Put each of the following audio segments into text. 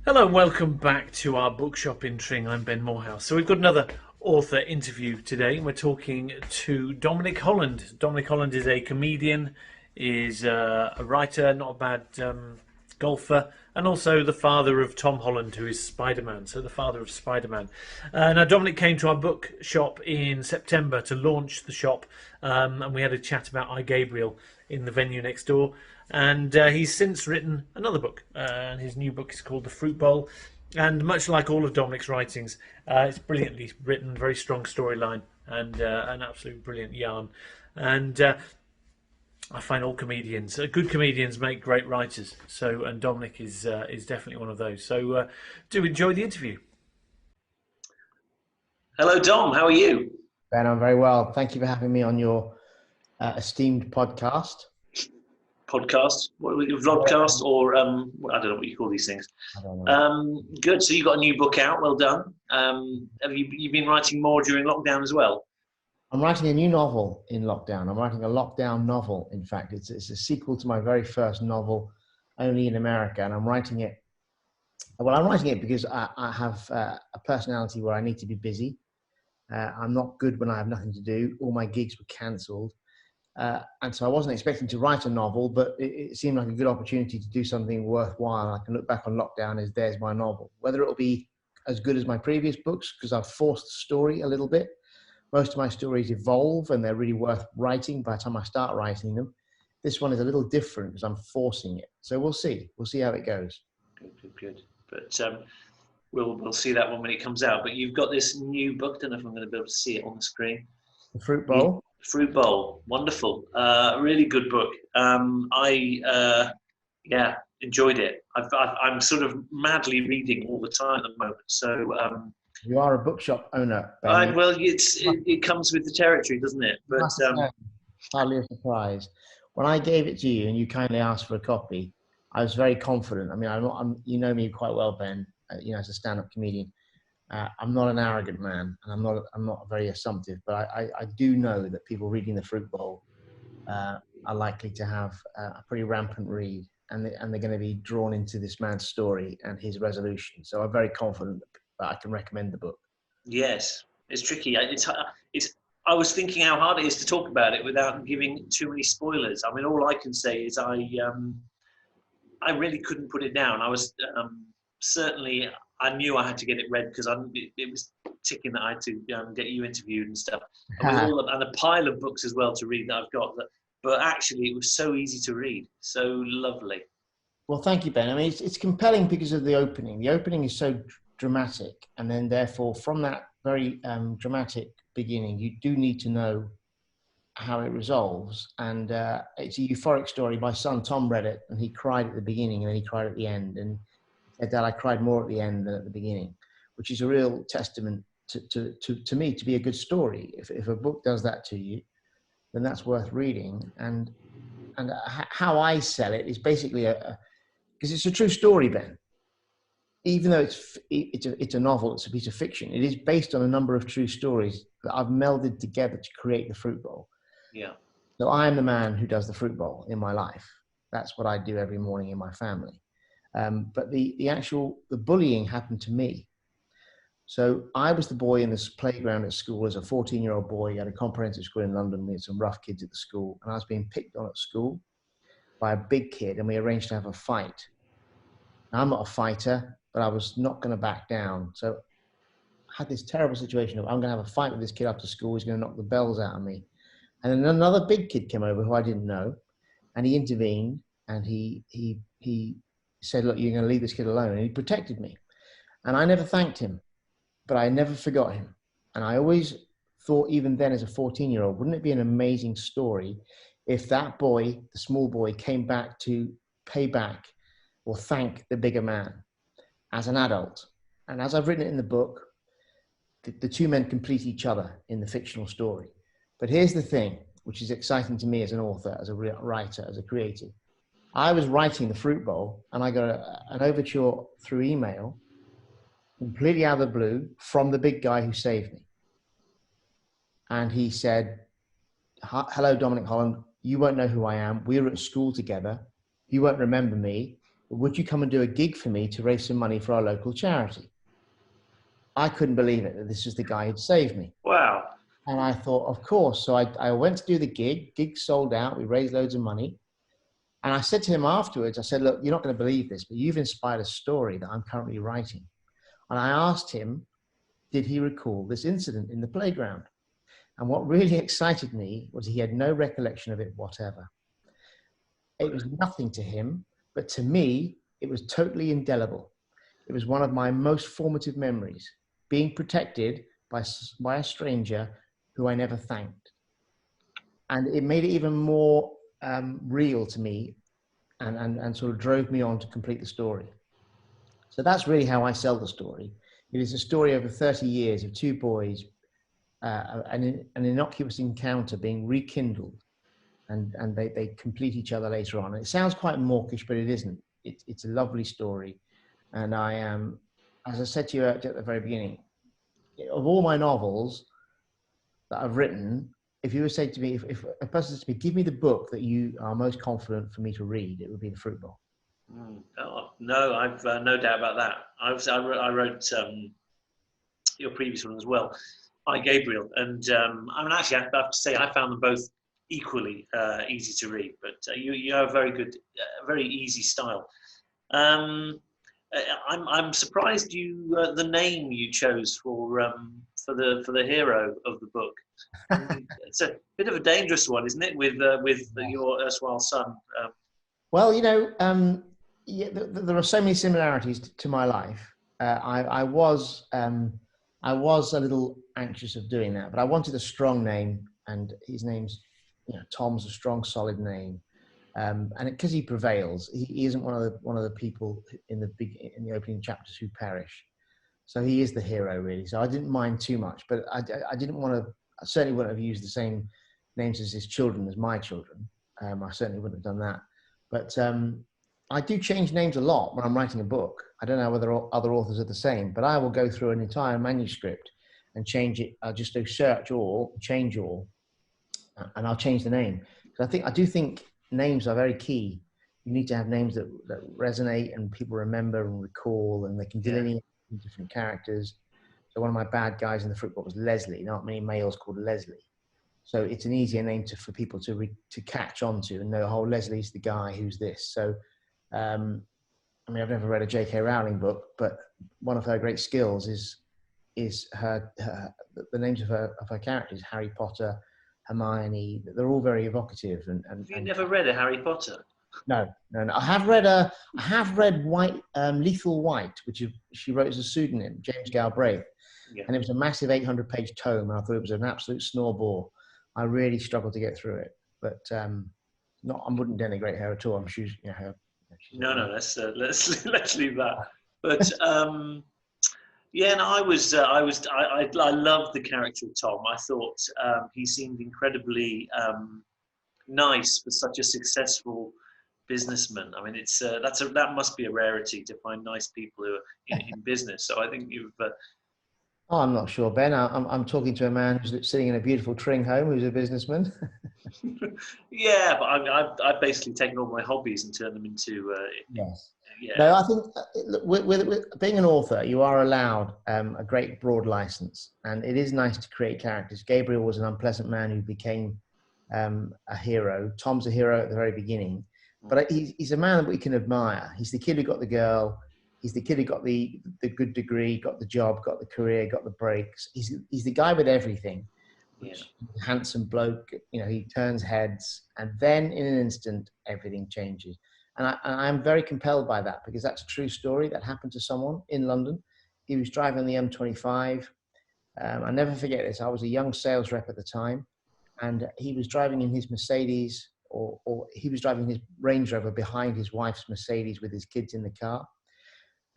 Hello and welcome back to our bookshop in Tring. I'm Ben Moorhouse. So we've got another author interview today. We're talking to Dominic Holland. Dominic Holland is a comedian, is a writer, not a bad golfer, and also the father of Tom Holland, who is Spider-Man. So the father of Spider-Man. Now Dominic came to our bookshop in September to launch the shop, and we had a chat about I, Gabriel in the venue next door. And he's since written another book, and his new book is called The Fruit Bowl. And much like all of Dominic's writings, it's brilliantly written, very strong storyline, and an absolute brilliant yarn. And I find all comedians, good comedians, make great writers. So, and Dominic is definitely one of those. So, do enjoy the interview. Hello, Dom. How are you? Ben, I'm very well. Thank you for having me on your esteemed podcast. Podcast, vlogcast, or I don't know what you call these things. I don't know. Good. So you got a new book out. Well done. Have you been writing more during lockdown as well? I'm writing a new novel in lockdown. I'm writing a lockdown novel. In fact, it's a sequel to my very first novel, only in America, and I'm writing it. Well, I'm writing it because I have a personality where I need to be busy. I'm not good when I have nothing to do. All my gigs were cancelled. And so I wasn't expecting to write a novel, but it seemed like a good opportunity to do something worthwhile. I can look back on lockdown as there's my novel. Whether it'll be as good as my previous books, because I've forced the story a little bit. Most of my stories evolve and they're really worth writing by the time I start writing them. This one is a little different because I'm forcing it. So we'll see. We'll see how it goes. Good. But we'll see that one when it comes out. But you've got this new book. I don't know if I'm going to be able to see it on the screen. The Fruit Bowl. Fruit Bowl, wonderful, really good book. I enjoyed it. I'm sort of madly reading all the time at the moment. So You are a bookshop owner, Ben. well, it comes with the territory, doesn't it? But hardly a surprise. When I gave it to you and you kindly asked for a copy, I was very confident. I mean, you know me quite well, Ben. As a stand-up comedian. I'm not an arrogant man, and I'm not very assumptive, but I do know that people reading the Fruit Bowl are likely to have a pretty rampant read, and they're going to be drawn into this man's story and his resolution. So I'm very confident that I can recommend the book. yes, it's tricky. I was thinking how hard it is to talk about it without giving too many spoilers. I mean, all I can say is I really couldn't put it down. I was certainly. I knew I had to get it read because it was ticking that I had to get you interviewed and stuff. And a pile of books as well to read that I've got. But actually, it was so easy to read, so lovely. Well, thank you, Ben. I mean, it's compelling because of the opening. The opening is so dramatic, and then therefore, from that very dramatic beginning, you do need to know how it resolves. And it's a euphoric story. My son Tom read it, and he cried at the beginning, and then he cried at the end. And that I cried more at the end than at the beginning, which is a real testament to me to be a good story. If a book does that to you, then that's worth reading. And how I sell it is basically because it's a true story, Ben. Even though it's a novel, it's a piece of fiction. It is based on a number of true stories that I've melded together to create the Fruit Bowl. Yeah. So I am the man who does the Fruit Bowl in my life. That's what I do every morning in my family. But the bullying happened to me. So I was the boy in this playground at school as a 14-year-old boy at a comprehensive school in London. We had some rough kids at the school, and I was being picked on at school by a big kid, and we arranged to have a fight. Now, I'm not a fighter, but I was not going to back down. So I had this terrible situation of I'm going to have a fight with this kid after school. He's going to knock the bells out of me. And then another big kid came over who I didn't know, and he intervened, and he said, look, you're going to leave this kid alone. And he protected me. And I never thanked him, but I never forgot him. And I always thought, even then as a 14-year-old, wouldn't it be an amazing story if that boy, the small boy, came back to pay back or thank the bigger man as an adult? And as I've written it in the book, the two men complete each other in the fictional story. But here's the thing, which is exciting to me as an author, as a writer, as a creative. I was writing the Fruit Bowl, and I got an overture through email, completely out of the blue, from the big guy who saved me. And he said, hello, Dominic Holland. You won't know who I am. We were at school together. You won't remember me, would you come and do a gig for me to raise some money for our local charity? I couldn't believe it, that this is the guy who'd saved me. Wow. And I thought, of course. So I went to do the gig sold out, we raised loads of money. And I said to him afterwards, I said, look, you're not going to believe this, but you've inspired a story that I'm currently writing. And I asked him, did he recall this incident in the playground? And what really excited me was he had no recollection of it whatever. It was nothing to him, but to me, it was totally indelible. It was one of my most formative memories, being protected by a stranger who I never thanked. And it made it even more real to me, and sort of drove me on to complete the story. So that's really how I sell the story. It is a story over 30 years of two boys, an innocuous encounter being rekindled, and they complete each other later on. And it sounds quite mawkish, but it isn't. It's a lovely story. And I am, as I said to you at the very beginning, of all my novels that I've written, if you would say to me, if a person said to me, give me the book that you are most confident for me to read, it would be The Fruit Bowl. Oh, no, I've no doubt about that. I wrote your previous one as well, by Gabriel, and I mean, actually, I have to say, I found them both equally easy to read. But you have a very good, very easy style. I'm surprised you the name you chose for the hero of the book. It's a bit of a dangerous one, isn't it? With your erstwhile son. Well, yeah, there are so many similarities to my life. I was a little anxious of doing that, but I wanted a strong name, and his name's, Tom's a strong, solid name. And because he prevails, he isn't one of the people in the opening chapters who perish. So he is the hero, really. So I didn't mind too much, but I didn't want to. I certainly wouldn't have used the same names as his children as my children. I certainly wouldn't have done that. But I do change names a lot when I'm writing a book. I don't know whether other authors are the same, but I will go through an entire manuscript and change it. I'll just do search all, change all, and I'll change the name. Because I do think names are very key. You need to have names that resonate and people remember and recall, and they can delineate different characters. So one of my bad guys in the fruit bowl was Leslie. Not many males called Leslie. So it's an easier name for people to catch on to and know, oh, Leslie's the guy who's this. So, I mean, I've never read a J.K. Rowling book, but one of her great skills is the names of her characters, Harry Potter, Hermione. They're all very evocative. Have you never read a Harry Potter? No. I have read Lethal White, which she wrote as a pseudonym, James Galbraith. Yeah. And it was a massive 800-page tome, and I thought it was an absolute snowball. I really struggled to get through it, but I wouldn't denigrate her at all. I'm sure, No, let's leave that. But yeah, no, I loved the character of Tom. I thought he seemed incredibly nice for such a successful businessman. I mean, that must be a rarity to find nice people who are in business. So I think you've. Oh, I'm not sure, Ben. I'm talking to a man who's sitting in a beautiful Tring home, who's a businessman. Yeah, but I've basically taken all my hobbies and turned them into. Yes. Yeah. No, I think with being an author, you are allowed a great broad license, and it is nice to create characters. Gabriel was an unpleasant man who became a hero. Tom's a hero at the very beginning, but he's a man that we can admire. He's the kid who got the girl. He's the kid who got the good degree, got the job, got the career, got the breaks. He's the guy with everything. Handsome bloke, he turns heads, and then in an instant, everything changes. And I'm very compelled by that, because that's a true story that happened to someone in London. He was driving the M25. I never forget this. I was a young sales rep at the time, and he was driving in his Mercedes, or he was driving his Range Rover behind his wife's Mercedes with his kids in the car.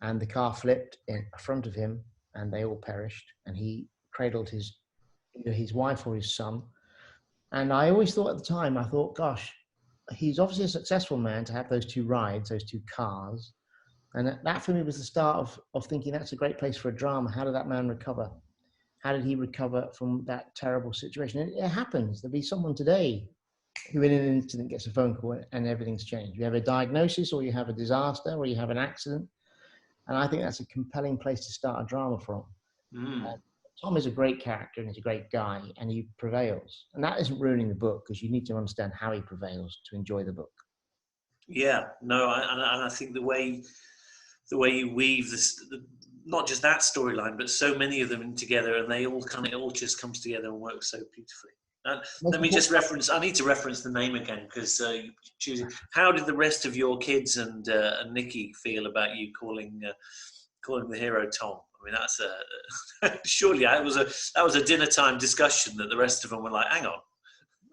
And the car flipped in front of him, and they all perished. And he cradled either his wife or his son. And I always thought at the time, gosh, he's obviously a successful man to have those two rides, those two cars. And that for me was the start of thinking that's a great place for a drama. How did that man recover? How did he recover from that terrible situation? It happens. There'll be someone today who in an incident gets a phone call and everything's changed. You have a diagnosis, or you have a disaster, or you have an accident. And I think that's a compelling place to start a drama from. Tom is a great character and he's a great guy, and he prevails. And that isn't ruining the book, because you need to understand how he prevails to enjoy the book. Yeah, no, and I think the way you weave this, not just that storyline, but so many of them in together, and they all it all just comes together and works so beautifully. Let me just reference. I need to reference the name again, because choosing. How did the rest of your kids and Nikki feel about you calling the hero Tom? I mean, that's surely that was a dinner time discussion that the rest of them were like, "Hang on,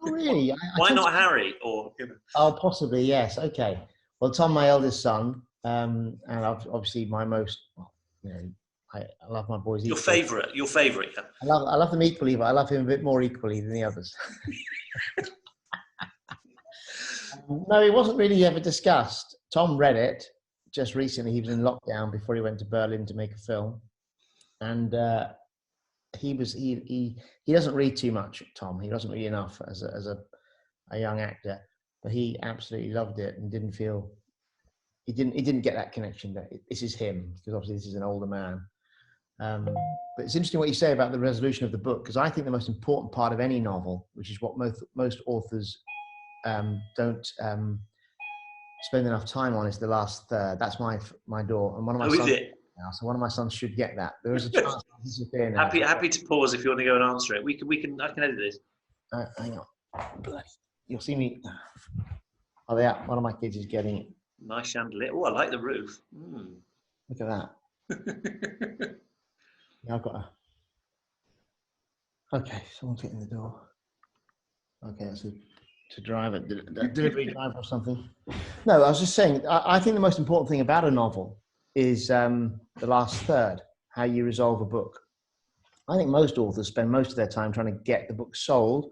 Oh, really? why not Harry?" Or Oh, possibly, yes. Okay. Well, Tom, my eldest son, and obviously my most, I love my boys equally. Your favourite. Yeah. I love them equally, but I love him a bit more equally than the others. No, it wasn't really ever discussed. Tom read it just recently. He was in lockdown before he went to Berlin to make a film, and he doesn't read too much. Tom, he doesn't read enough as a young actor, but he absolutely loved it and didn't feel he didn't get that connection that this is him, because obviously this is an older man. But it's interesting what you say about the resolution of the book, because I think the most important part of any novel, which is what most authors don't spend enough time on, is the last third. That's my door, and one of my sons. So one of my sons should get that. There is a chance I'll disappear now. Happy to pause if you want to go and answer it. I can edit this. Hang on. You'll see me. Oh, yeah. One of my kids is getting it. Nice chandelier. Oh, I like the roof. Look at that. Yeah, I've got a. Okay, someone's hitting the door. Okay, that's a driver, a delivery driver or something. No, I was just saying, I think the most important thing about a novel is the last third, how you resolve a book. I think most authors spend most of their time trying to get the book sold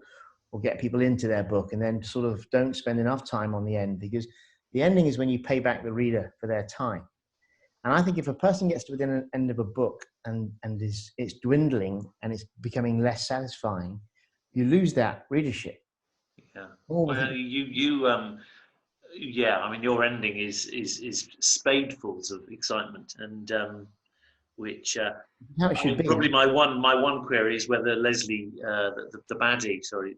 or get people into their book, and then sort of don't spend enough time on the end, because the ending is when you pay back the reader for their time. And I think if a person gets to the end of a book and it's dwindling and it's becoming less satisfying, you lose that readership. Yeah. Well, yeah. I mean, your ending is spadefuls of excitement, and which probably my one query is whether Leslie, the baddie, sorry,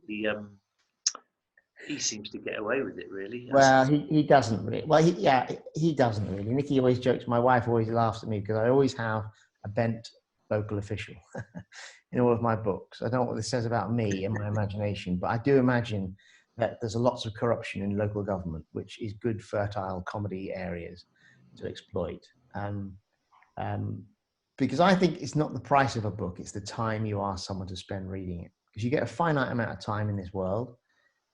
he seems to get away with it, really. Well, he doesn't really. Well, he doesn't really. Nikki always jokes. My wife always laughs at me because I always have a bent local official in all of my books. I don't know what this says about me and my imagination, but I do imagine that there's lots of corruption in local government, which is good, fertile comedy areas to exploit. Because I think it's not the price of a book, it's the time you ask someone to spend reading it. Because you get a finite amount of time in this world,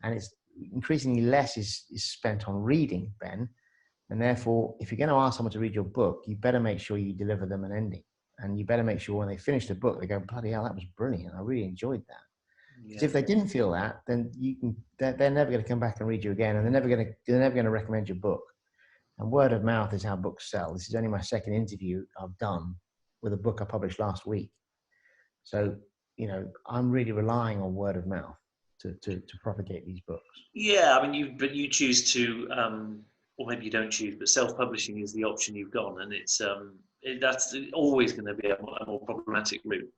and it's increasingly less is spent on reading, Ben. And therefore, if you're going to ask someone to read your book, you better make sure you deliver them an ending. And you better make sure when they finish the book, they go, bloody hell, that was brilliant. I really enjoyed that. Because if they didn't feel that, then they're never going to come back and read you again, and they're never going to recommend your book. And word of mouth is how books sell. This is only my second interview I've done with a book I published last week. So, I'm really relying on word of mouth to propagate these books. Yeah, I mean, you choose to, or maybe you don't choose, but self-publishing is the option you've gone, and it's that's always going to be a more problematic route,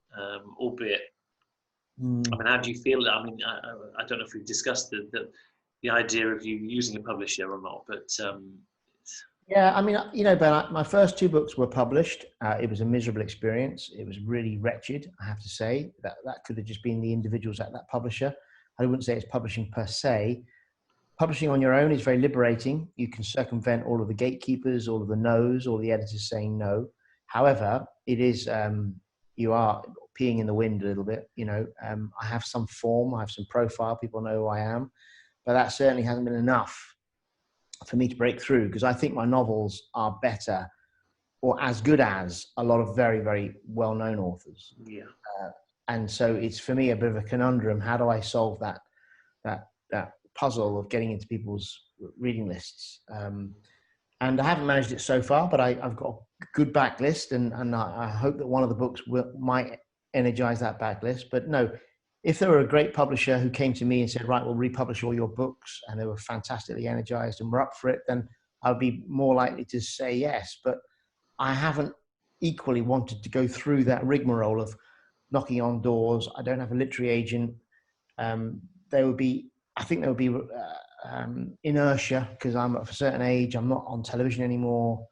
albeit. I mean, how do you feel? I mean, I don't know if we've discussed the idea of you using a publisher or not, but. Yeah, I mean, Ben, my first two books were published. It was a miserable experience. It was really wretched, I have to say. That could have just been the individuals at that publisher. I wouldn't say it's publishing per se. Publishing on your own is very liberating. You can circumvent all of the gatekeepers, all of the no's, all the editors saying no. However, it is, you are peeing in the wind a little bit. I have some form, I have some profile, people know who I am, but that certainly hasn't been enough for me to break through, because I think my novels are better or as good as a lot of very, very well-known authors. Yeah. And so it's for me a bit of a conundrum. How do I solve that puzzle of getting into people's reading lists? And I haven't managed it so far, but I've got a good backlist, and I hope that one of the books might energize that backlist. But no, if there were a great publisher who came to me and said, right, we'll republish all your books, and they were fantastically energized and were up for it, then I'd be more likely to say yes. But I haven't equally wanted to go through that rigmarole of knocking on doors. I don't have a literary agent. There would be, I think there would be inertia, because I'm of a certain age. I'm not on television anymore,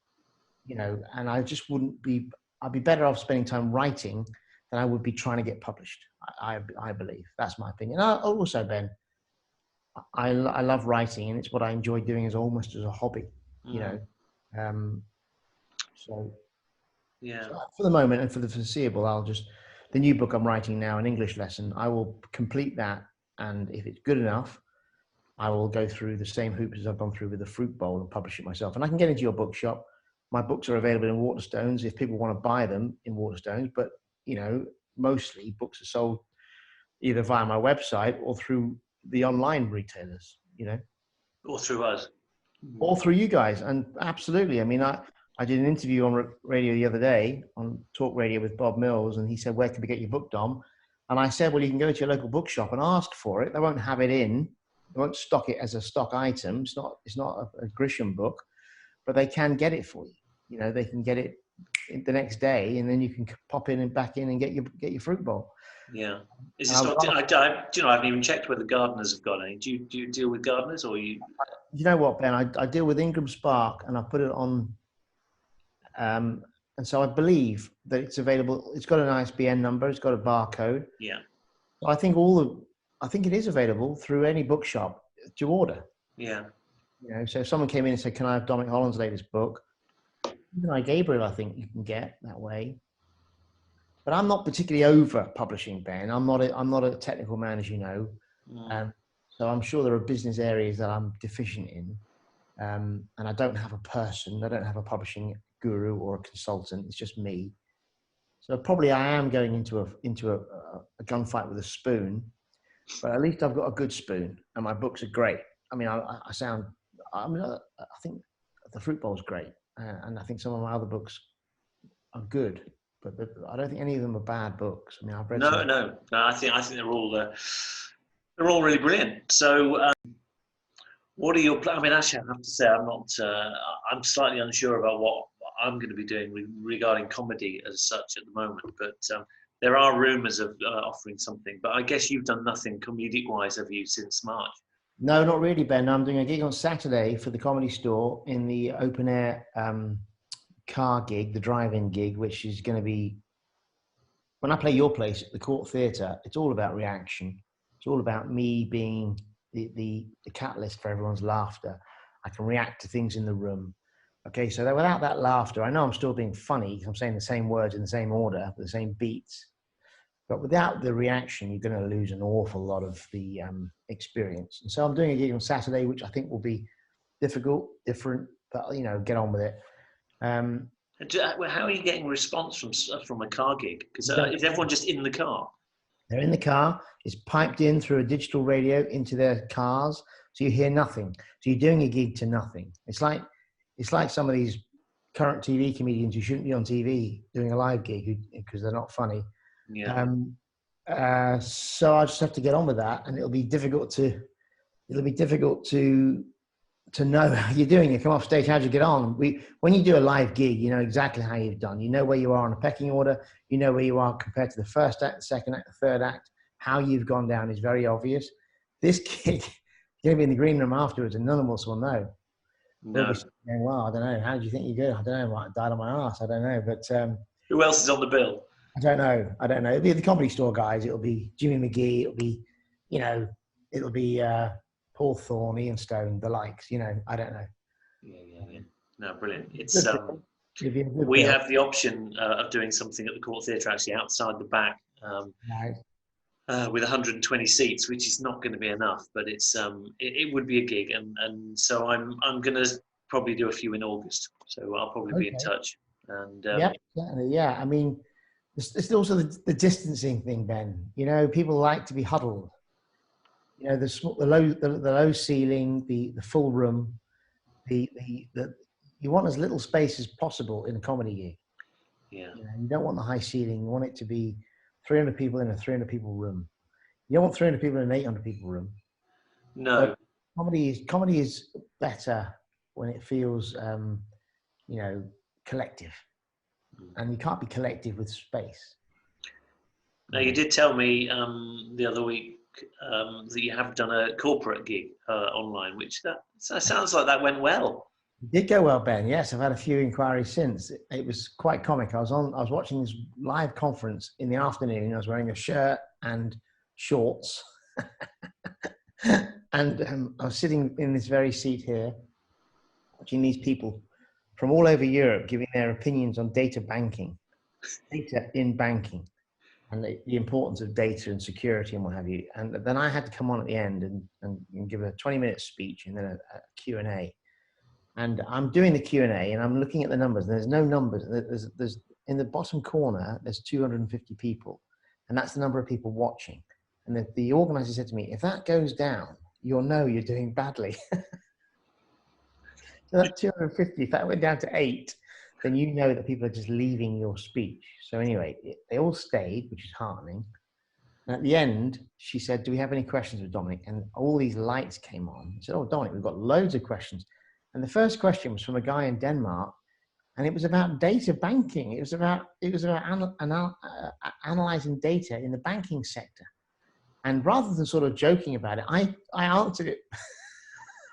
you know, and I just wouldn't be, I'd be better off spending time writing than I would be trying to get published. I believe that's my opinion. Also, Ben, I love writing, and it's what I enjoy doing as almost as a hobby, you know. So for the moment and for the foreseeable, the new book I'm writing now, an English lesson, I will complete that, and if it's good enough, I will go through the same hoops as I've gone through with the Fruit Bowl and publish it myself. And I can get into your bookshop. My books are available in Waterstones if people want to buy them in Waterstones, but you know, mostly books are sold either via my website or through the online retailers, you know, or through us, or through you guys. And absolutely, I mean, I did an interview on radio the other day on Talk Radio with Bob Mills, and he said, where can we get your book, Dom? And I said, well, you can go to your local bookshop and ask for it. They won't have it in. They won't stock it as a stock item. It's not a Grisham book, but they can get it for you. You know, they can get it the next day, and then you can pop in and back in and get your Fruit Bowl. Yeah. Is it stocked? I haven't even checked whether gardeners have got any. Do you deal with gardeners, or you? You know what, Ben? I deal with Ingram Spark, and I put it on. And so I believe that it's available. It's got an ISBN number. It's got a barcode. Yeah. So I think it is available through any bookshop to order. Yeah. You know, so if someone came in and said, "Can I have Dominic Holland's latest book?" Even like Gabriel, I think you can get that way. But I'm not particularly over publishing, Ben. I'm not a technical man, as you know. So I'm sure there are business areas that I'm deficient in. And I don't have a person. I don't have a publishing guru or a consultant. It's just me. So probably I am going into a gunfight with a spoon, but at least I've got a good spoon, and my books are great. I mean, I think the Fruit Bowl's great, and I think some of my other books are good, but I don't think any of them are bad books. I mean, I've read No. I think they're all really brilliant. So, what are your plans? I mean, actually, I have to say, I'm slightly unsure about what I'm going to be doing regarding comedy as such at the moment. But there are rumours of offering something. But I guess you've done nothing comedic-wise, have you, since March? No, not really, Ben. I'm doing a gig on Saturday for the Comedy Store in the open air car gig, the drive-in gig, which is going to be, when I play your place at the Court Theatre, it's all about reaction. It's all about me being the catalyst for everyone's laughter. I can react to things in the room. Okay, so without that laughter, I know I'm still being funny because I'm saying the same words in the same order, with the same beats. But without the reaction, you're going to lose an awful lot of the experience. And so I'm doing a gig on Saturday, which I think will be difficult, different, but, you know, get on with it. How are you getting response from a car gig? Because is everyone just in the car? They're in the car. It's piped in through a digital radio into their cars, so you hear nothing. So you're doing a gig to nothing. It's like some of these current TV comedians who shouldn't be on TV doing a live gig because they're not funny. Yeah. So I just have to get on with that, and it'll be difficult to know how you're doing. You come off stage, how'd you get on? When you do a live gig, you know exactly how you've done. You know where you are on a pecking order. You know where you are compared to the first act, the second act, the third act. How you've gone down is very obvious. This gig, you're going to be in the green room afterwards, and none of us will know. No. We'll be saying, well, I don't know. How did you think you go? I don't know. I died on my ass. I don't know. But who else is on the bill? I don't know. It'll be the Comedy Store guys. It'll be Jimmy McGee. It'll be, you know, it'll be Paul Thorne, Ian Stone, the likes. You know, I don't know. Yeah. No, brilliant. It's we have the option of doing something at the Court Theatre actually outside the back. With 120 seats, which is not going to be enough, but it's it would be a gig, and so I'm going to probably do a few in August. So I'll probably be in touch. And yeah, certainly, yeah. I mean, it's also the distancing thing, Ben. You know, people like to be huddled. You know, the low ceiling, the full room, the you want as little space as possible in a comedy gig. Yeah. You know, you don't want the high ceiling. You want it to be 300 people in a 300 people room. You don't want 300 people in an 800 people room. No. So comedy is better when it feels, collective. And you can't be collective with space. Now, you did tell me the other week that you have done a corporate gig online, which that sounds like that went well. It did go well, Ben. Yes, I've had a few inquiries since. It was quite comic. I was watching this live conference in the afternoon. I was wearing a shirt and shorts, and I was sitting in this very seat here, watching these people from all over Europe giving their opinions on data in banking, and the importance of data and security and what have you. And then I had to come on at the end and give a 20-minute speech and then a Q&A. And I'm doing the Q&A and I'm looking at the numbers, and there's no numbers. There's in the bottom corner, there's 250 people, and that's the number of people watching. And the organizer said to me, if that goes down, you'll know you're doing badly. So that 250, if that went down to 8, then you know that people are just leaving your speech. So anyway, they all stayed, which is heartening. And at the end, she said, do we have any questions for Dominic? And all these lights came on. I said, oh, Dominic, we've got loads of questions. And the first question was from a guy in Denmark, and it was about data banking. It was about analyzing data in the banking sector. And rather than sort of joking about it, I answered it.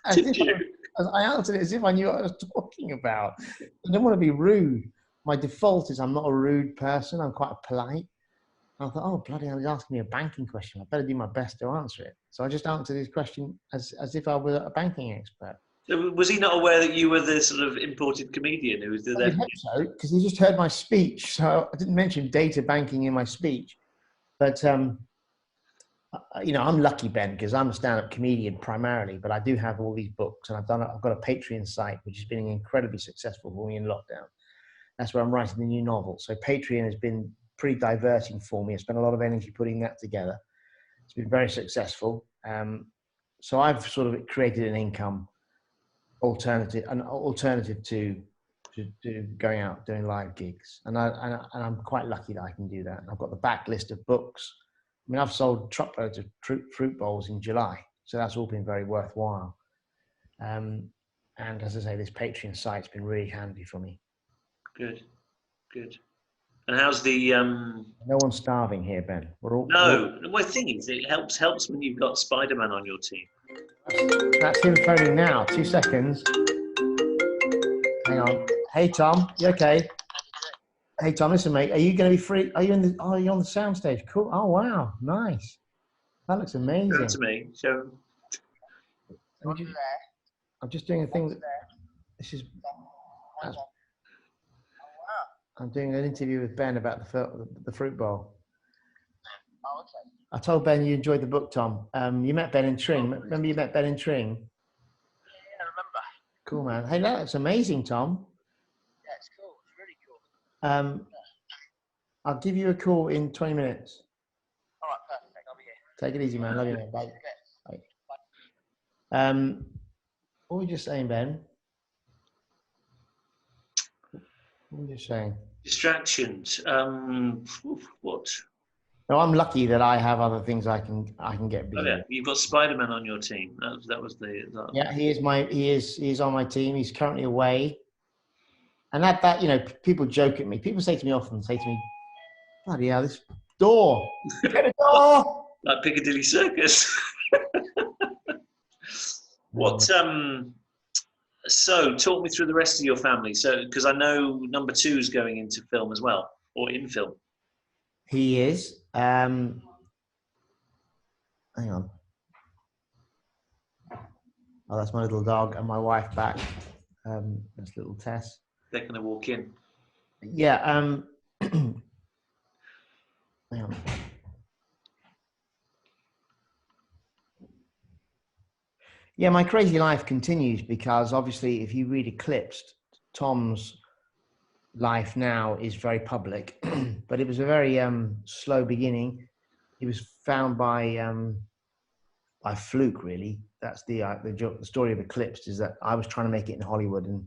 I answered it as if I knew what I was talking about. I don't want to be rude. My default is I'm not a rude person. I'm quite polite. I thought, oh, bloody hell, he's asking me a banking question. I better do my best to answer it. So I just answered his question as if I were a banking expert. So was he not aware that you were the sort of imported comedian who was there? I hope so, because he just heard my speech. So I didn't mention data banking in my speech. But, I'm lucky, Ben, because I'm a stand-up comedian primarily, but I do have all these books, and I've got a Patreon site, which has been incredibly successful for me in lockdown. That's where I'm writing the new novel. So Patreon has been pretty diverting for me. I spent a lot of energy putting that together. It's been very successful. So I've sort of created an income alternative to going out doing live gigs, and I'm quite lucky that I can do that. I've got the back list of books. I mean, I've sold truckloads of fruit bowls in July, so that's all been very worthwhile. And as I say, this Patreon site's been really handy for me. Good. And how's the? No one's starving here, Ben. Well, the thing is, it helps when you've got Spider-Man on your team. That's him phoning now. 2 seconds. Hang on. Hey, Tom. You okay? Hey, Tom. Listen, mate. Are you going to be free? Are you on the soundstage? Cool. Oh, wow. Nice. That looks amazing. Show it to me. Show. I'm just doing a thing. This is. I'm doing an interview with Ben about the fruit bowl. Oh, okay. I told Ben you enjoyed the book, Tom. You met Ben in Tring. Remember you met Ben in Tring? Yeah, I remember. Cool, man. Hey, that's amazing, Tom. Yeah, it's cool. It's really cool. I'll give you a call in 20 minutes. All right, perfect. I'll be here. Take it easy, man. Love you, man. Bye. Okay. Bye. What were you just saying, Ben? What were you just saying? Distractions. What? No, I'm lucky that I have other things I can get busy. Okay, you've got Spider-Man on your team. That was the. Yeah, he is on my team. He's currently away, and that people joke at me. People say to me often, bloody hell, this door, get a door. Like Piccadilly Circus. What? So, talk me through the rest of your family. So, because I know number 2 is going into film as well, or in film. He is. Hang on. Oh, that's my little dog and my wife back. That's little Tess. They're going to walk in. Yeah. Hang on. Yeah, my crazy life continues because obviously if you read Eclipsed, Tom's life now is very public, but it was a very slow beginning. He was found by fluke, really. That's the story of Eclipsed, is that I was trying to make it in Hollywood, and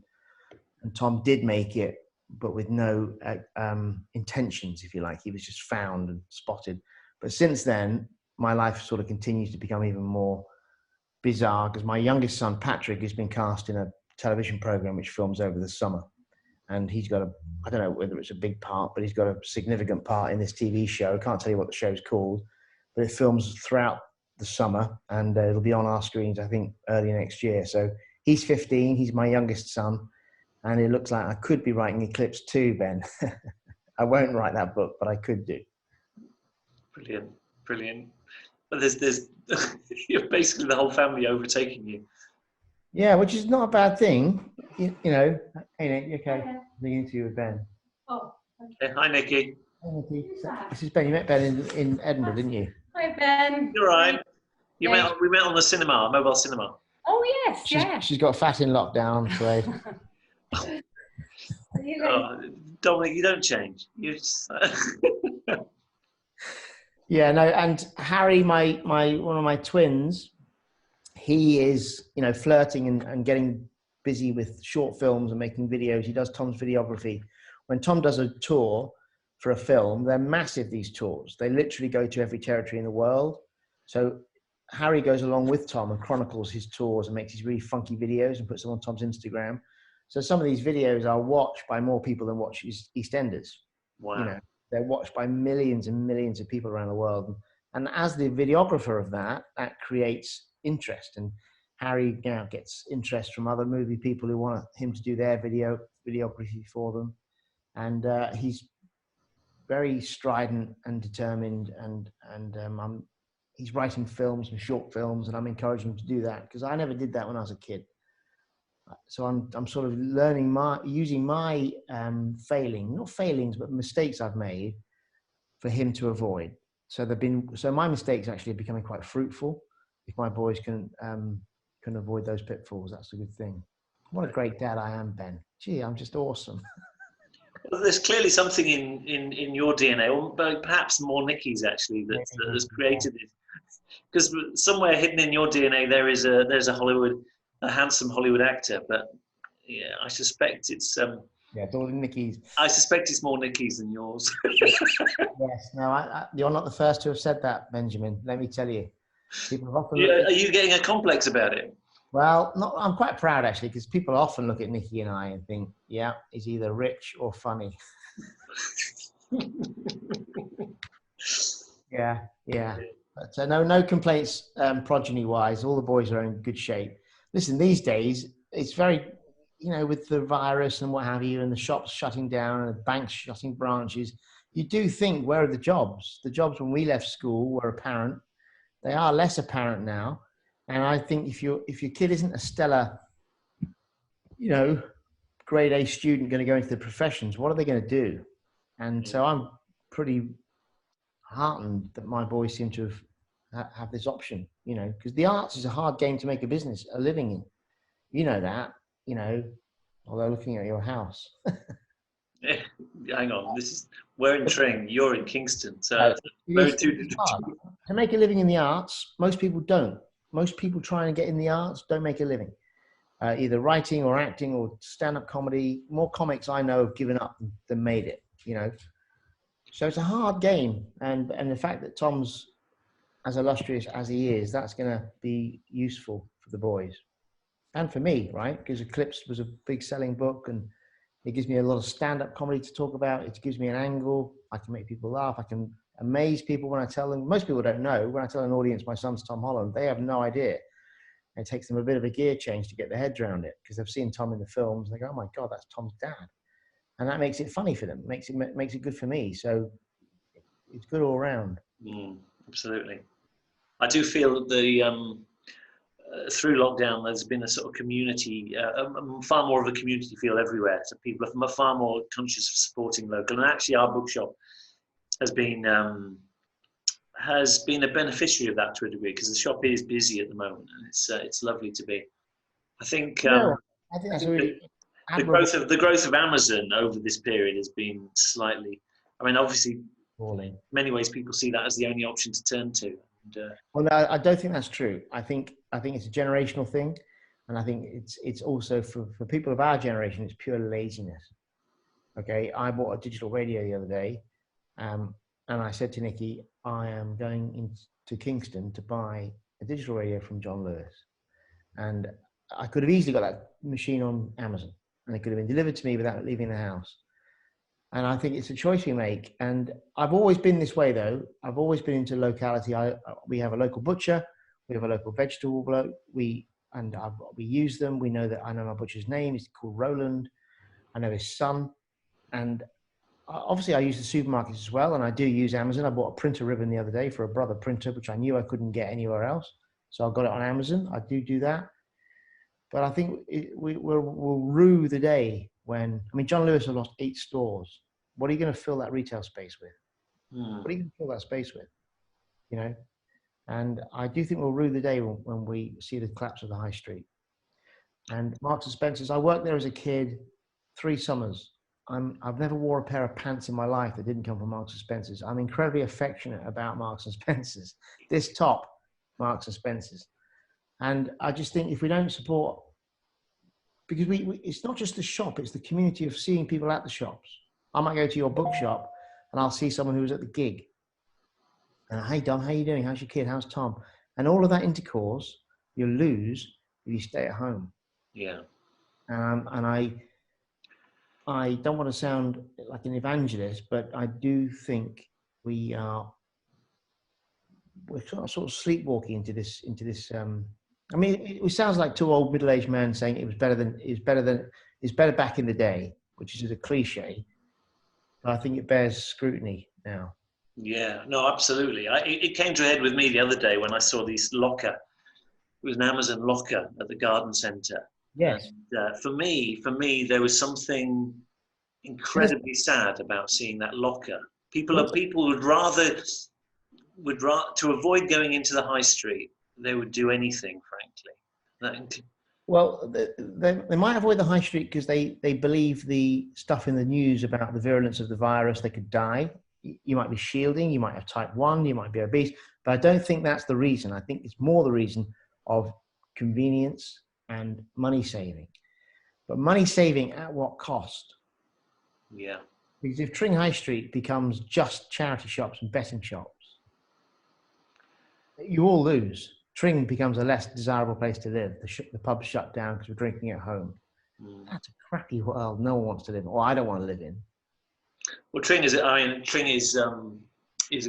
Tom did make it, but with no intentions, if you like. He was just found and spotted. But since then, my life sort of continues to become even more bizarre because my youngest son, Patrick, has been cast in a television program which films over the summer. And he's got I don't know whether it's a big part, but he's got a significant part in this TV show. I can't tell you what the show's called, but it films throughout the summer and it'll be on our screens, I think, early next year. So he's 15, he's my youngest son, and it looks like I could be writing Eclipse too, Ben. I won't write that book, but I could do. Brilliant, brilliant. But there's you're basically the whole family overtaking you. Yeah, which is not a bad thing. You know, hey Nick, you okay? The interview with Ben. Oh, Okay. Hi, Nikki. Hey, Nicky. This is Ben. You met Ben in Edinburgh, didn't you? hi Ben. You're right. We Yeah. met on the cinema, mobile cinema. Oh yes, yeah. She's got fat in lockdown, I'm afraid. Oh, Dominic, you don't change. You just, Yeah, no, and Harry, my one of my twins, he is, you know, flirting and getting busy with short films and making videos. He does Tom's videography. When Tom does a tour for a film, they're massive, these tours. They literally go to every territory in the world. So Harry goes along with Tom and chronicles his tours and makes these really funky videos and puts them on Tom's Instagram. So some of these videos are watched by more people than watch EastEnders. wow. You know, they're watched by millions and millions of people around the world. And as the videographer of that creates interest. And Harry now gets interest from other movie people who want him to do their videography for them. And he's very strident and determined. And he's writing films and short films, and I'm encouraging him to do that because I never did that when I was a kid. So I'm sort of learning using my not failings, but mistakes I've made for him to avoid. So my mistakes actually are becoming quite fruitful. If my boys can avoid those pitfalls, that's a good thing. What a great dad I am, Ben. Gee, I'm just awesome. Well, there's clearly something in your DNA, or perhaps more Nikki's actually, that has created it. Because somewhere hidden in your DNA, there's a handsome Hollywood actor, but yeah, I suspect it's Yeah, it's all in Nikki's. I suspect it's more Nikki's than yours. Yes, no, you're not the first to have said that, Benjamin. Let me tell you. People have often Are you getting a complex about it? Well, I'm quite proud actually, because people often look at Nikki and I and think, yeah, he's either rich or funny. Yeah. But no complaints progeny-wise. All the boys are in good shape. Listen, these days, it's very, you know, with the virus and what have you, and the shops shutting down and the banks shutting branches, you do think, where are the jobs? The jobs when we left school were apparent. They are less apparent now. And I think if your kid isn't a stellar, you know, grade A student going to go into the professions, what are they going to do? And so I'm pretty heartened that my boys seem to have this option, you know, because the arts is a hard game to make a living in. You know that, you know, although looking at your house. Yeah, hang on, we're in Tring, you're in Kingston, so very two different. To make a living in the arts, most people don't. Most people trying to get in the arts don't make a living. Either writing or acting or stand-up comedy. More comics I know have given up than made it, you know. So it's a hard game. And the fact that Tom's as illustrious as he is, that's going to be useful for the boys. And for me, right? Because Eclipse was a big selling book and it gives me a lot of stand-up comedy to talk about. It gives me an angle. I can make people laugh. I can amaze people when I tell them. Most people don't know. When I tell an audience my son's Tom Holland, they have no idea. It takes them a bit of a gear change to get their heads around it because they've seen Tom in the films. And they go, oh my God, that's Tom's dad. And that makes it funny for them. Makes it good for me. So it's good all around. Absolutely. I do feel that through lockdown, there's been a sort of community, far more of a community feel everywhere. So people are far more conscious of supporting local. And actually, Our Bookshop has been a beneficiary of that to a degree because the shop is busy at the moment, and it's lovely to be. I think I think that's really the growth of Amazon over this period has been slightly. I mean, obviously, in many ways, people see that as the only option to turn to. Well, no, I don't think that's true. I think it's a generational thing, and I think it's also for people of our generation, it's pure laziness. Okay, I bought a digital radio the other day, and and I said to Nikki, I am going into Kingston to buy a digital radio from John Lewis. And I could have easily got that machine on Amazon, and it could have been delivered to me without leaving the house. And I think it's a choice we make. And I've always been this way, though. I've always been into locality. We have a local butcher. We have a local vegetable bloke. We use them. We know that I know my butcher's name. He's called Roland. I know his son. And obviously, I use the supermarkets as well. And I do use Amazon. I bought a printer ribbon the other day for a brother printer, which I knew I couldn't get anywhere else. So I got it on Amazon. I do that. But I think we'll rue the day when, I mean, John Lewis has lost 8 stores. What are you going to fill that retail space with? What are you going to fill that space with? You know? And I do think we'll rue the day when we see the collapse of the high street. And Marks and Spencer's, I worked there as a kid 3 summers. I've never wore a pair of pants in my life that didn't come from Marks and Spencer's. I'm incredibly affectionate about Marks and Spencer's. This top, Marks and Spencer's. And I just think if we don't support, because it's not just the shop, it's the community of seeing people at the shops. I might go to your bookshop and I'll see someone who was at the gig. Hey, Dom, how you doing? How's your kid? How's Tom? And all of that intercourse you'll lose if you stay at home. Yeah. And I don't want to sound like an evangelist, but I do think we're sort of sleepwalking into this. I mean, it sounds like 2 old middle-aged men saying it's better back in the day, which is a cliche. But I think it bears scrutiny now. Yeah, no, absolutely. It came to a head with me the other day when I saw this locker. It was an Amazon locker at the garden centre. Yes. And, for me, there was something incredibly sad about seeing that locker. People would rather to avoid going into the high street. They would do anything, frankly. Well, they might avoid the high street because they believe the stuff in the news about the virulence of the virus. They could die. You might be shielding. You might have type 1. You might be obese. But I don't think that's the reason. I think it's more the reason of convenience and money saving. But money saving at what cost? Yeah. Because if Tring High Street becomes just charity shops and betting shops, you all lose. Tring becomes a less desirable place to live. The pubs shut down because we're drinking at home. That's a crappy world no one wants to live in, or I don't want to live in. Well, Tring is a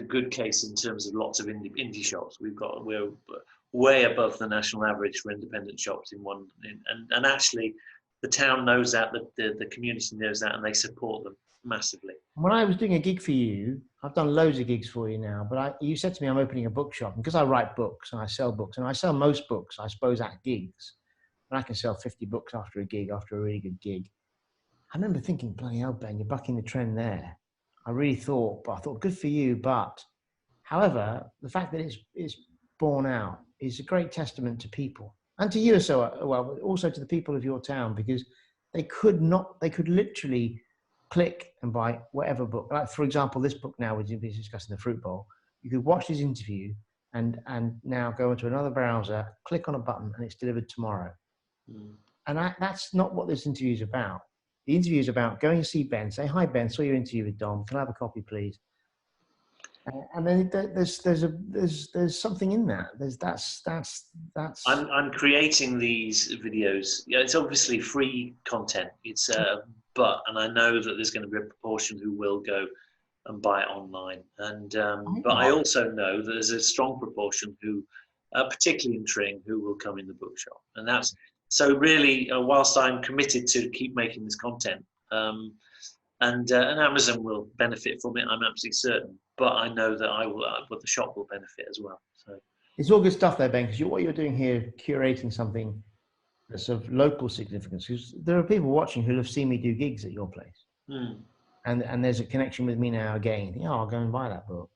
good case in terms of lots of indie shops. We're way above the national average for independent shops and actually the town knows that, the community knows that, and they support them massively. When I was doing a gig for you, I've done loads of gigs for you now, but you said to me I'm opening a bookshop, and because I write books and I sell books, and I sell most books, I suppose, at gigs, and I can sell 50 books after a gig, after a really good gig. I remember thinking, bloody hell, Ben, you're bucking the trend there. I really thought, good for you. But however, the fact that it's borne out is a great testament to people and to you as well, but also to the people of your town, because they could literally click and buy whatever book. Like, for example, this book now, we're discussing the Fruit Bowl. You could watch this interview and now go into another browser, click on a button, and it's delivered tomorrow. And that's not what this interview is about. The interview is about going to see Ben, say, hi, Ben, saw your interview with Dom. Can I have a copy, please? And then there's something in that. That's. I'm creating these videos. Yeah, it's obviously free content. And I know that there's going to be a proportion who will go and buy it online. And but I also know that there's a strong proportion who, particularly in Tring, who will come in the bookshop. And that's so really. Whilst I'm committed to keep making this content, and Amazon will benefit from it, I'm absolutely certain. But I know that but the shop will benefit as well. So it's all good stuff there, Ben, because what you're doing here, curating something that's of local significance, because there are people watching who have seen me do gigs at your place. And there's a connection with me now again. I'll go and buy that book.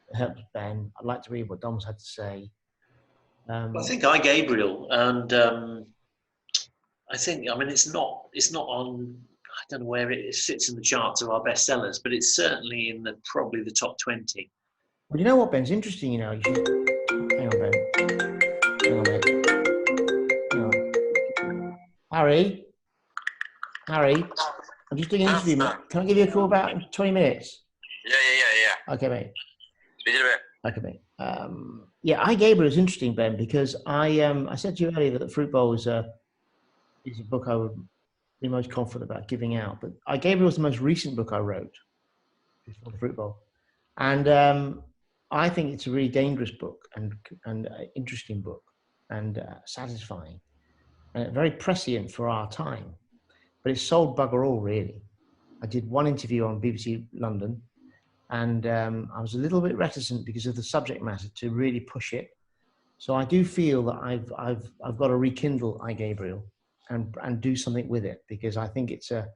It helps Ben. I'd like to read what Dom's had to say. I think Gabriel, and it's not on. I don't know where it sits in the charts of our bestsellers, but it's certainly in probably the top 20. Well, you know what, Ben's interesting. You should hang on, Ben. Hang on, mate. Hang on. Harry, I'm just doing an interview, mate. Can I give you a call about 20 minutes? Yeah. Okay, mate. Speak in a bit. Okay, mate. Yeah, I Gabriel is interesting, Ben, because I said to you earlier that the Fruit Bowl is a book I would be most confident about giving out. But I Gabriel was the most recent book I wrote before the Fruit Bowl, and I think it's a really dangerous book and interesting book and satisfying and very prescient for our time. But it's sold bugger all, really. I did one interview on BBC London, and I was a little bit reticent because of the subject matter to really push it. So I do feel that I've got to rekindle I Gabriel and do something with it, because I think it's a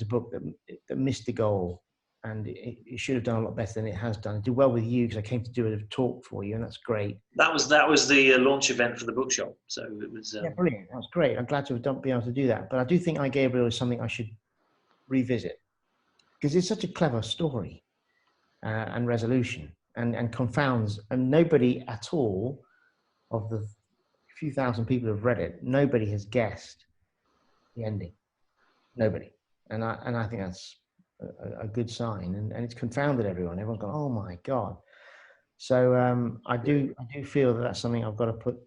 book that missed the goal, and it should have done a lot better than it has done. It did well with you because I came to do a talk for you, and that's great. That was the launch event for the bookshop, so it was. Yeah, brilliant. That was great. I'm glad to have been able to do that. But I do think I Gabriel is something I should revisit, because it's such a clever story and resolution, and confounds, and nobody at all of the few thousand people who've read it, nobody has guessed the ending. Nobody. And I think that's a good sign, and it's confounded everyone. Everyone's gone, oh my God. So I do feel that that's something I've got to put.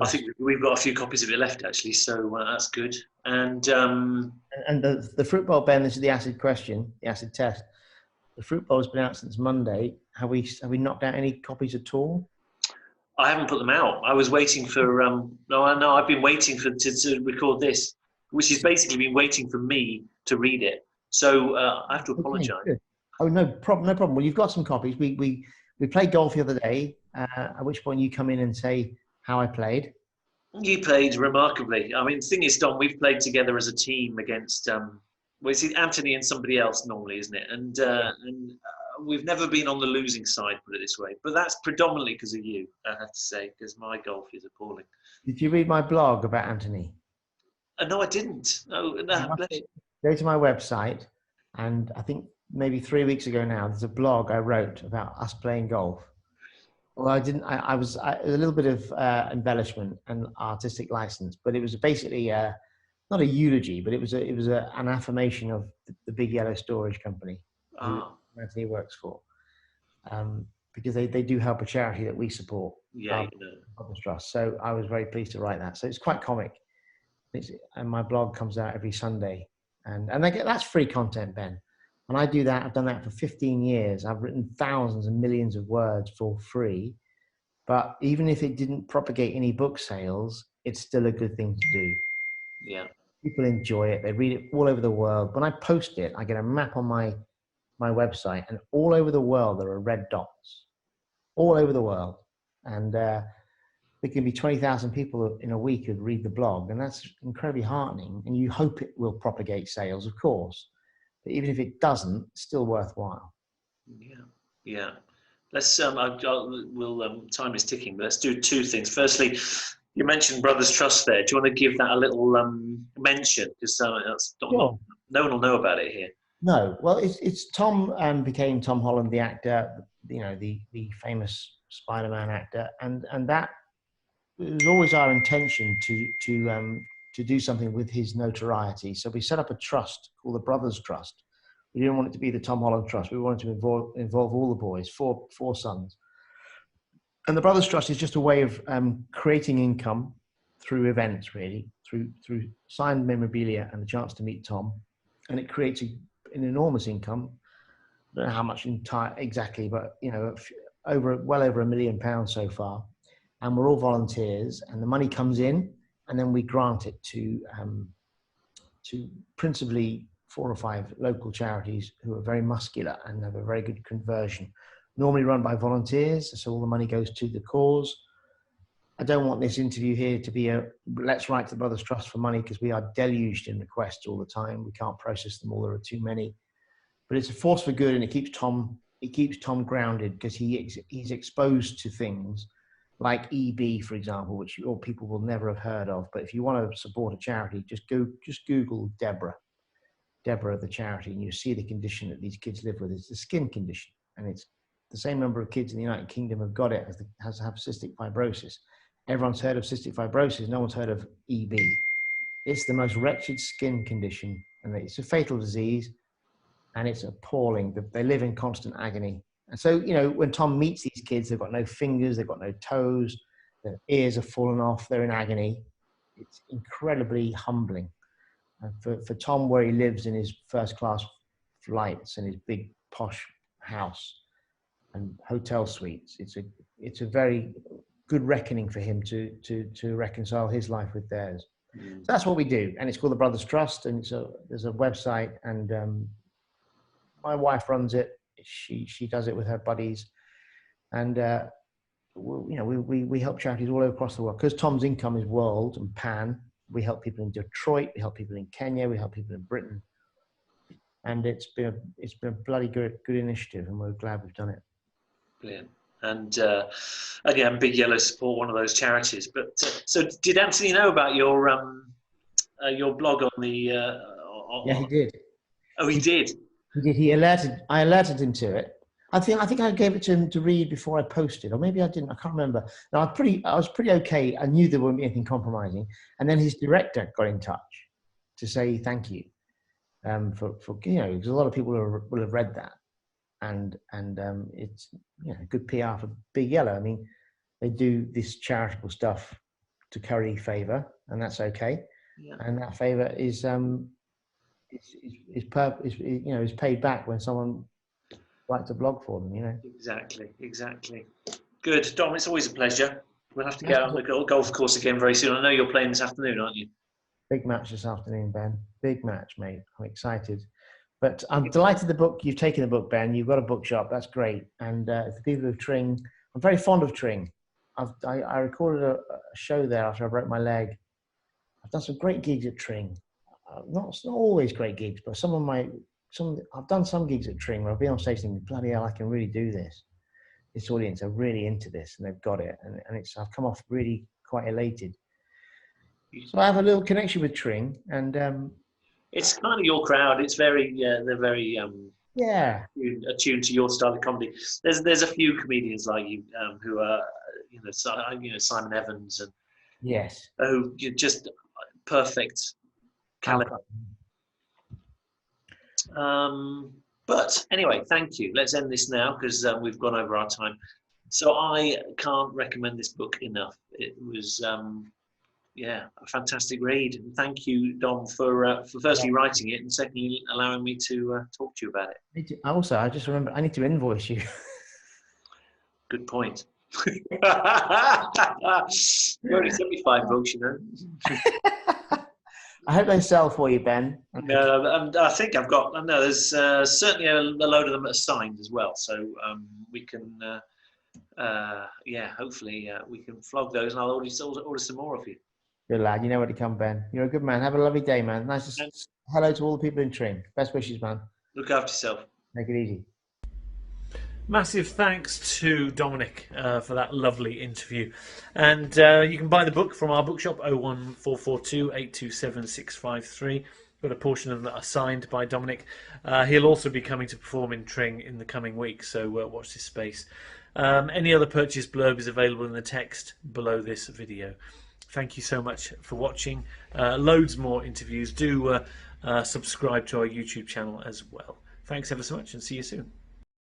I think we've got a few copies of it left, actually, so that's good. And the Fruit Bowl, Ben, this is the acid question, the acid test. The Fruit Bowl has been out since Monday. Have we knocked out any copies at all? I haven't put them out. I was waiting for I've been waiting to record this, which has basically been waiting for me to read it. So I have to apologise. Okay, oh, no problem. Well, you've got some copies. We played golf the other day. At which point you come in and say how I played. You played remarkably. I mean, the thing is, Dom, we've played together as a team against it's Anthony and somebody else normally, isn't it? And we've never been on the losing side, put it this way. But that's predominantly because of you, I have to say, because my golf is appalling. Did you read my blog about Anthony? No, I didn't. No. Go to my website, and I think maybe 3 weeks ago now, there's a blog I wrote about us playing golf. Well, I didn't. I was a little bit of embellishment and artistic license, but it was basically not a eulogy, but it was an affirmation of the Big Yellow Storage Company who Anthony works for, because they do help a charity that we support. Yeah, Public Trust. So I was very pleased to write that. So it's quite comic, and my blog comes out every Sunday, and that's free content, Ben. And I do that. I've done that for 15 years. I've written thousands and millions of words for free. But even if it didn't propagate any book sales, it's still a good thing to do. Yeah. People enjoy it. They read it all over the world. When I post it, I get a map on my website, and all over the world there are red dots. All over the world. And there can be 20,000 people in a week who read the blog, and that's incredibly heartening. And you hope it will propagate sales, of course. But even if it doesn't, it's still worthwhile. Yeah. Let's time is ticking, but let's do two things. Firstly, you mentioned Brothers Trust there. Do you want to give that a little mention? Because no one will know about it here. No, well, it's Tom became Tom Holland, the actor, the famous Spider-Man actor, and that was always our intention to do something with his notoriety. So we set up a trust called the Brothers Trust. We didn't want it to be the Tom Holland Trust. We wanted to involve all the boys, four sons. And the Brothers Trust is just a way of creating income through events, really, through signed memorabilia and the chance to meet Tom. And it creates an enormous income. I don't know how much exactly, but well over £1 million so far. And we're all volunteers, and the money comes in, and then we grant it to principally 4 or 5 local charities who are very muscular and have a very good conversion. Normally run by volunteers, so all the money goes to the cause. I don't want this interview here to be let's write to the Brothers Trust for money, because we are deluged in requests all the time. We can't process them all. There are too many. But it's a force for good, and it keeps Tom grounded, because he's exposed to things like EB, for example, which people will never have heard of. But if you want to support a charity, just Google Deborah, the charity, and you see the condition that these kids live with. It's a skin condition, and it's the same number of kids in the United Kingdom have got it as have cystic fibrosis. Everyone's heard of cystic fibrosis. No one's heard of EB. It's the most wretched skin condition, and it's a fatal disease. and it's appalling. They live in constant agony. And so, you know, when Tom meets these kids, they've got no fingers, they've got no toes, their ears are fallen off, they're in agony. It's incredibly humbling. And for Tom, where he lives in his first class flights and his big posh house and hotel suites, it's a very good reckoning for him to reconcile his life with theirs. So that's what we do, and it's called the Brothers Trust, and there's a website, and my wife runs it. She does it with her buddies, and we help charities all across the world because Tom's income is world and pan. We help people in Detroit, we help people in Kenya, we help people in Britain, and it's been a bloody good initiative, and we're glad we've done it. Brilliant. And again, Big Yellow support one of those charities. But so, did Anthony know about your blog on the? Yeah, he did. Oh, he did. He did. I alerted him to it. I think I gave it to him to read before I posted, or maybe I didn't. I can't remember. Now I was pretty okay. I knew there wouldn't be anything compromising, and then his director got in touch to say thank you, for because a lot of people will have read that, and it's good PR for Big Yellow. I mean, they do this charitable stuff to curry favour, and that's okay, and that favour is paid back when someone writes a blog for them, Exactly. Good, Dom. It's always a pleasure. We'll have to get out on the golf course again very soon. I know you're playing this afternoon, aren't you? Big match this afternoon, Ben. Big match, mate. I'm excited. But I'm delighted you've taken the book, Ben. You've got a bookshop. That's great. And the people of Tring, I'm very fond of Tring. I recorded a show there after I broke my leg. I've done some great gigs at Tring. Not always great gigs, but I've done some gigs at Tring where I've been on stage thinking, bloody hell, I can really do this. This audience are really into this, and they've got it. And I've come off really quite elated. So I have a little connection with Tring, and it's kind of your crowd. It's very, they're very attuned to your style of comedy. There's a few comedians like you who are, Simon Evans and yes, who you're just perfect caliber. But anyway, thank you. Let's end this now because we've gone over our time. So I can't recommend this book enough. It was a fantastic read. And thank you, Dom, for firstly writing it and secondly allowing me to talk to you about it. I just remember I need to invoice you. Good point. You only sent me 5 books, I hope they sell for you, Ben. No, I think I've got. No, there's certainly a load of them that are signed as well. So we can, hopefully we can flog those, and I'll order some more of you. Good lad. You know where to come, Ben. You're a good man. Have a lovely day, man. Nice to say hello to all the people in Tring. Best wishes, man. Look after yourself. Make it easy. Massive thanks to Dominic for that lovely interview. And you can buy the book from Our Bookshop, 01442 827 653. Got a portion of that are signed by Dominic. He'll also be coming to perform in Tring in the coming weeks, so watch this space. Any other purchase blurb is available in the text below this video. Thank you so much for watching. Loads more interviews. Do subscribe to our YouTube channel as well. Thanks ever so much and see you soon.